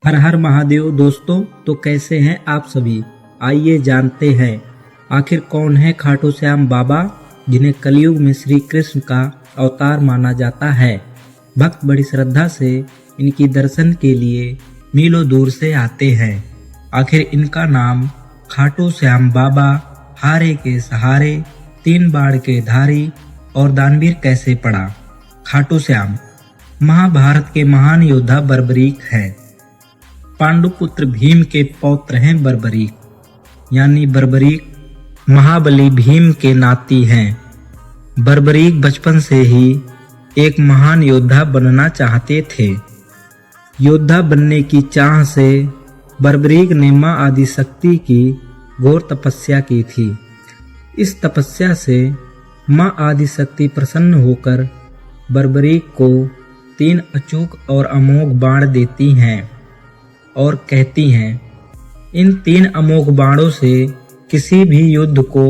हर हर महादेव दोस्तों। तो कैसे हैं आप सभी? आइए जानते हैं आखिर कौन है खाटू श्याम बाबा, जिन्हें कलयुग में श्री कृष्ण का अवतार माना जाता है। भक्त बड़ी श्रद्धा से इनकी दर्शन के लिए मीलों दूर से आते हैं। आखिर इनका नाम खाटू श्याम बाबा, हारे के सहारे, तीन बाढ़ के धारी और दानवीर कैसे पड़ा? खाटू श्याम महाभारत के महान योद्धा बर्बरीक हैं। पांडुपुत्र भीम के पौत्र हैं बर्बरीक, यानी बर्बरीक महाबली भीम के नाती हैं। बर्बरीक बचपन से ही एक महान योद्धा बनना चाहते थे। योद्धा बनने की चाह से बर्बरीक ने मां आदिशक्ति की घोर तपस्या की थी। इस तपस्या से मां आदिशक्ति प्रसन्न होकर बर्बरीक को 3 अचूक और अमोघ बाण देती हैं और कहती हैं, इन 3 अमोघ बाणों से किसी भी युद्ध को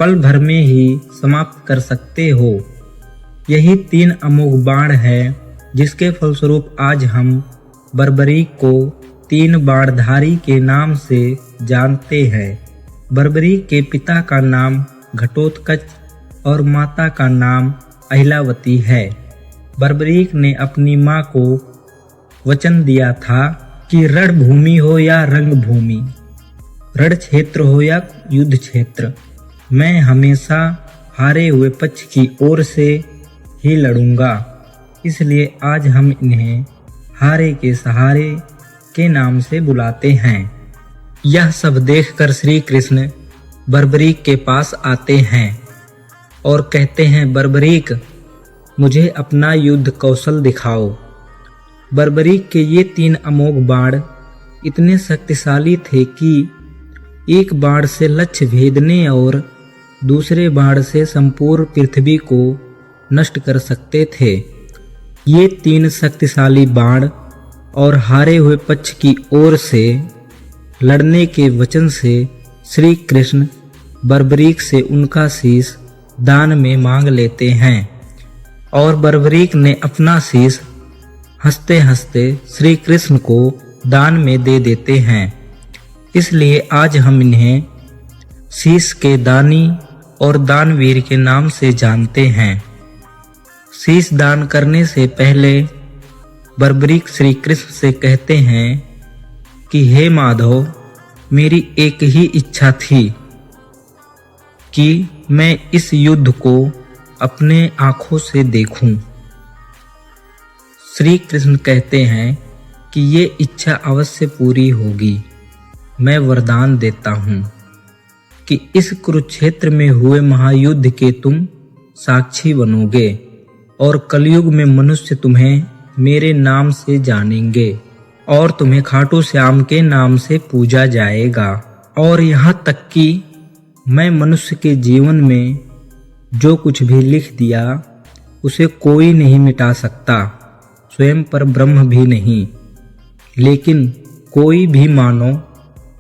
पल भर में ही समाप्त कर सकते हो। यही 3 अमोघ बाण है जिसके फलस्वरूप आज हम बर्बरीक को 3 बाणधारी के नाम से जानते हैं। बर्बरीक के पिता का नाम घटोत्कच और माता का नाम अहिलावती है। बर्बरीक ने अपनी मां को वचन दिया था कि रणभूमि हो या रंगभूमि, रण क्षेत्र हो या युद्ध क्षेत्र, मैं हमेशा हारे हुए पक्ष की ओर से ही लड़ूंगा। इसलिए आज हम इन्हें हारे के सहारे के नाम से बुलाते हैं। यह सब देखकर श्री कृष्ण बर्बरीक के पास आते हैं और कहते हैं, बर्बरीक मुझे अपना युद्ध कौशल दिखाओ। बर्बरीक के ये 3 अमोघ बाण इतने शक्तिशाली थे कि एक बाण से लक्ष्य भेदने और दूसरे बाण से संपूर्ण पृथ्वी को नष्ट कर सकते थे। ये 3 शक्तिशाली बाण और हारे हुए पक्ष की ओर से लड़ने के वचन से श्री कृष्ण बर्बरीक से उनका शीश दान में मांग लेते हैं और बर्बरीक ने अपना शीश हंसते हंसते श्री कृष्ण को दान में दे देते हैं। इसलिए आज हम इन्हें शीश के दानी और दानवीर के नाम से जानते हैं। शीश दान करने से पहले बर्बरीक श्री कृष्ण से कहते हैं कि हे माधव, मेरी एक ही इच्छा थी कि मैं इस युद्ध को अपने आंखों से देखूं। श्री कृष्ण कहते हैं कि ये इच्छा अवश्य पूरी होगी। मैं वरदान देता हूँ कि इस कुरुक्षेत्र में हुए महायुद्ध के तुम साक्षी बनोगे और कलयुग में मनुष्य तुम्हें मेरे नाम से जानेंगे और तुम्हें खाटू श्याम के नाम से पूजा जाएगा। और यहाँ तक कि मैं मनुष्य के जीवन में जो कुछ भी लिख दिया उसे कोई नहीं मिटा सकता, स्वयं पर ब्रह्म भी नहीं। लेकिन कोई भी मानो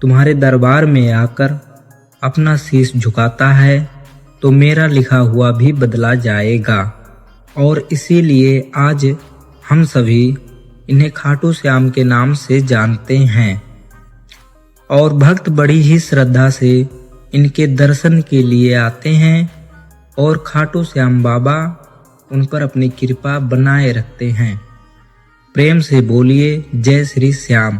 तुम्हारे दरबार में आकर अपना शीश झुकाता है तो मेरा लिखा हुआ भी बदला जाएगा। और इसीलिए आज हम सभी इन्हें खाटू श्याम के नाम से जानते हैं और भक्त बड़ी ही श्रद्धा से इनके दर्शन के लिए आते हैं और खाटू श्याम बाबा उन पर अपनी कृपा बनाए रखते हैं। प्रेम से बोलिए जय श्री श्याम।